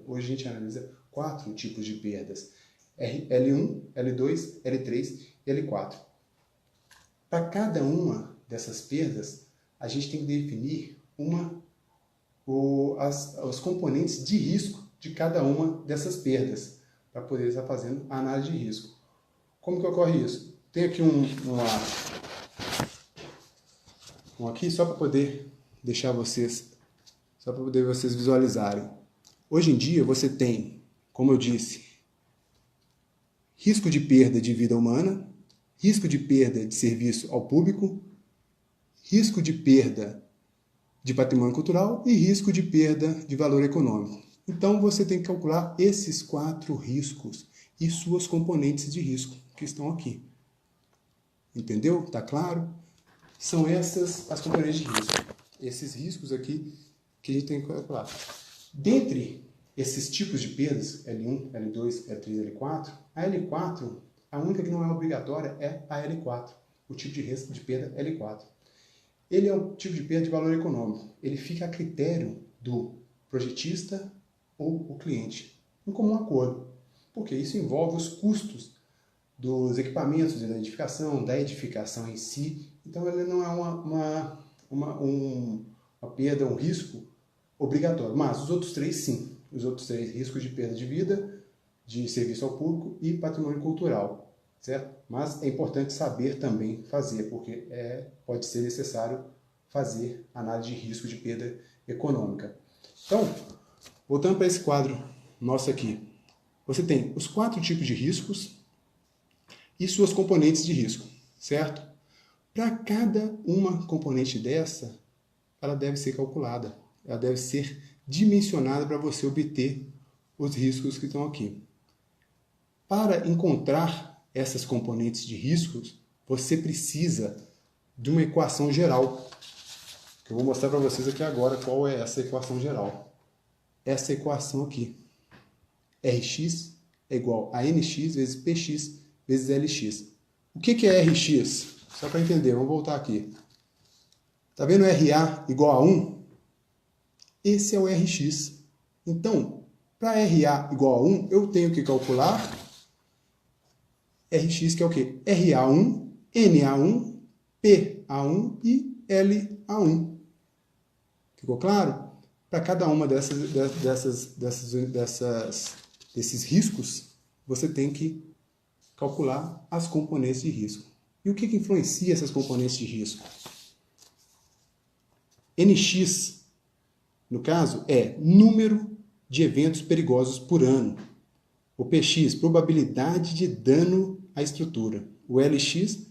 Hoje a gente analisa 4 tipos de perdas: L1, L2, L3 e L4. Para cada uma dessas perdas, a gente tem que definir os componentes de risco de cada uma dessas perdas, para poder estar fazendo a análise de risco. Como que ocorre isso? Tem aqui um aqui só para poder deixar vocês, só para poder vocês visualizarem. Hoje em dia você tem, como eu disse, risco de perda de vida humana, risco de perda de serviço ao público, risco de perda de patrimônio cultural e risco de perda de valor econômico. Então você tem que calcular esses 4 riscos e suas componentes de risco que estão aqui. Entendeu? Tá claro? São essas as componentes de risco. Esses riscos aqui que a gente tem que calcular. Dentre esses tipos de perdas, L1, L2, L3, L4, a L4, a única que não é obrigatória é a L4, o tipo de risco de perda L4. Ele é um tipo de perda de valor econômico. Ele fica a critério do projetista ou o cliente, em comum acordo, porque isso envolve os custos dos equipamentos de edificação, da edificação em si. Então, ele não é uma perda, um risco obrigatório. Mas os outros 3, sim. Os outros 3, riscos de perda de vida, de serviço ao público e patrimônio cultural. Certo? Mas é importante saber também fazer, porque pode ser necessário fazer análise de risco de perda econômica. Então, voltando para esse quadro nosso aqui. Você tem os 4 tipos de riscos e suas componentes de risco, certo? Para cada uma componente dessa, ela deve ser calculada, ela deve ser dimensionada para você obter os riscos que estão aqui. Para encontrar essas componentes de riscos, você precisa de uma equação geral, que eu vou mostrar para vocês aqui agora qual é essa equação geral. Essa equação aqui, Rx é igual a Nx vezes Px vezes Lx. O que é Rx? Só para entender, vamos voltar aqui. Está vendo Ra igual a 1? Esse é o Rx. Então, para Ra igual a 1, eu tenho que calcular Rx, que é o quê? Ra1, Na1, Pa1 e La1. Ficou claro? Para cada uma desses riscos, você tem que calcular as componentes de risco. E o que influencia essas componentes de risco? Nx, no caso, é número de eventos perigosos por ano. O Px, probabilidade de dano à estrutura. O Lx,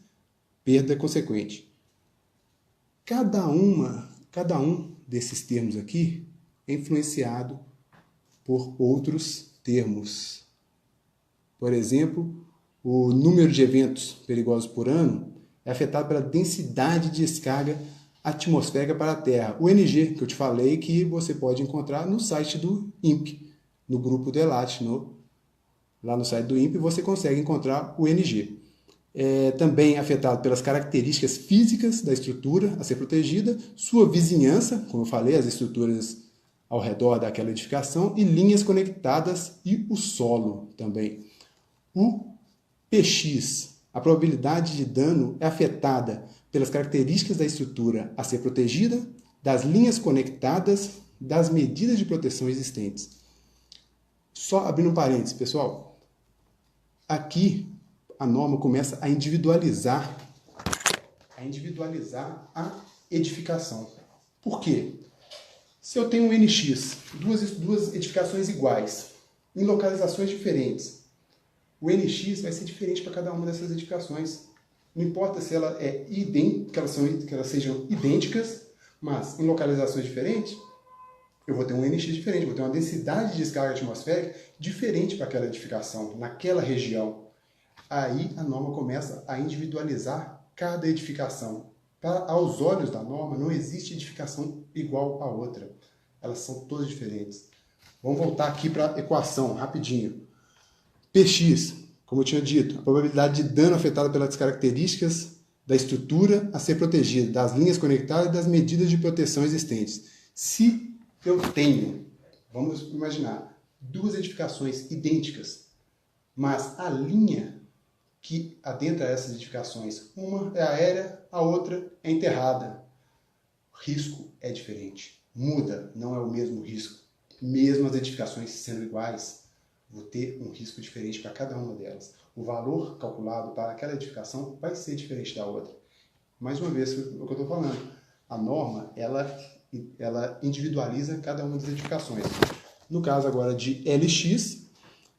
perda consequente. Cada um desses termos aqui é influenciado por outros termos. Por exemplo, o número de eventos perigosos por ano é afetado pela densidade de descarga atmosférica para a Terra. O NG, que eu te falei, que você pode encontrar no site do INPE, no grupo do ELAT. Lá no site do INPE você consegue encontrar o NG. Também afetado pelas características físicas da estrutura a ser protegida, sua vizinhança, como eu falei, as estruturas ao redor daquela edificação, e linhas conectadas e o solo também. O Px, a probabilidade de dano é afetada pelas características da estrutura a ser protegida, das linhas conectadas, das medidas de proteção existentes. Só abrindo um parênteses, pessoal. Aqui a norma começa a individualizar a edificação. Por quê? Se eu tenho um NX, duas edificações iguais, em localizações diferentes, o NX vai ser diferente para cada uma dessas edificações. Não importa se ela que elas sejam idênticas, mas em localizações diferentes, eu vou ter um NX diferente, vou ter uma densidade de descarga atmosférica diferente para aquela edificação, naquela região. Aí a norma começa a individualizar cada edificação. Aos olhos da norma, não existe edificação igual a outra. Elas são todas diferentes. Vamos voltar aqui para a equação, rapidinho. Px, como eu tinha dito, a probabilidade de dano afetada pelas características da estrutura a ser protegida, das linhas conectadas e das medidas de proteção existentes. Se eu tenho, vamos imaginar, duas edificações idênticas, mas a linha que adentra essas edificações, uma é aérea, a outra é enterrada. O risco é diferente, muda, não é o mesmo risco. Mesmo as edificações sendo iguais, vou ter um risco diferente para cada uma delas. O valor calculado para aquela edificação vai ser diferente da outra. Mais uma vez, o que eu estou falando, a norma, ela individualiza cada uma das edificações. No caso agora de LX,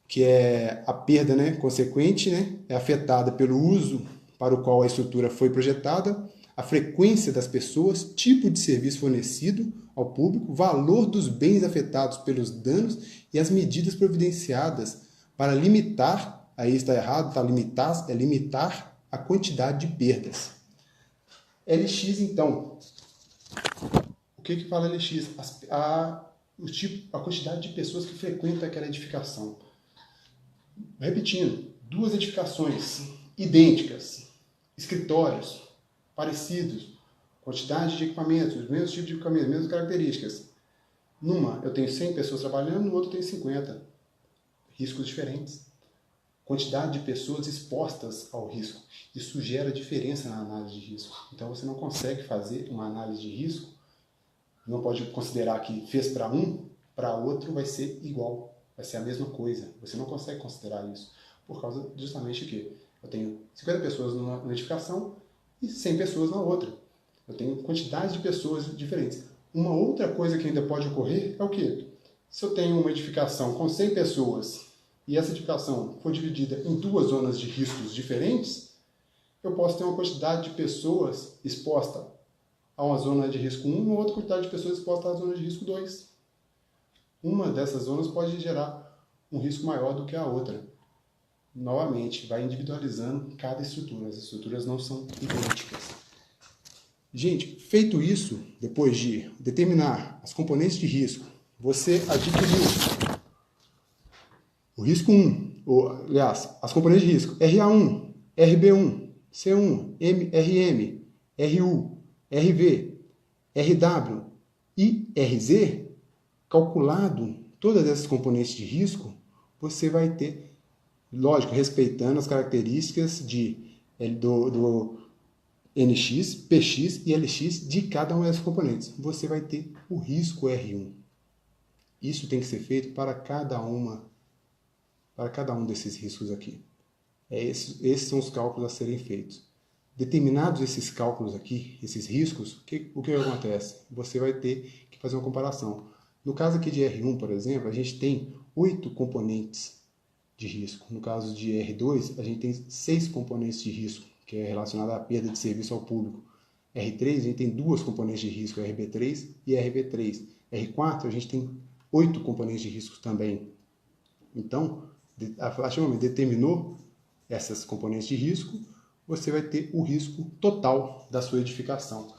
que é a perda, né, consequente, né, é afetada pelo uso para o qual a estrutura foi projetada, a frequência das pessoas, tipo de serviço fornecido ao público, valor dos bens afetados pelos danos e as medidas providenciadas para limitar, aí está errado, tá, limitar a quantidade de perdas. LX, então, o que fala LX? A quantidade de pessoas que frequentam aquela edificação. Repetindo, duas edificações idênticas, escritórios parecidos, quantidade de equipamentos, os mesmos tipos de equipamentos, mesmas características. Numa eu tenho 100 pessoas trabalhando, no outro eu tenho 50. Riscos diferentes. Quantidade de pessoas expostas ao risco. Isso gera diferença na análise de risco. Então você não consegue fazer uma análise de risco, não pode considerar que fez para um, para outro vai ser igual, vai ser a mesma coisa. Você não consegue considerar isso, por causa justamente que eu tenho 50 pessoas numa edificação e 100 pessoas na outra. Eu tenho quantidade de pessoas diferentes. Uma outra coisa que ainda pode ocorrer é o quê? Se eu tenho uma edificação com 100 pessoas e essa edificação for dividida em duas zonas de riscos diferentes, eu posso ter uma quantidade de pessoas exposta a uma zona de risco 1 e uma outra quantidade de pessoas expostas à zona de risco 2. Uma dessas zonas pode gerar um risco maior do que a outra. Novamente, vai individualizando cada estrutura. As estruturas não são idênticas. Gente, feito isso, depois de determinar as componentes de risco, você adquiriu o risco 1, aliás, as componentes de risco RA1, RB1, C1, RM, RU, RV, RW e RZ, calculado todas essas componentes de risco, você vai ter, lógico, respeitando as características do NX, PX e LX de cada uma dessas componentes. Você vai ter o risco R1. Isso tem que ser feito para cada um desses riscos aqui. Esses são os cálculos a serem feitos. Determinados esses cálculos aqui, esses riscos, o que acontece? Você vai ter que fazer uma comparação. No caso aqui de R1, por exemplo, a gente tem 8 componentes de risco. No caso de R2, a gente tem 6 componentes de risco, que é relacionado à perda de serviço ao público. R3, a gente tem 2 componentes de risco, RB3 e RV3. R4, a gente tem 8 componentes de risco também. Então, a partir do momento que determinou essas componentes de risco, você vai ter o risco total da sua edificação.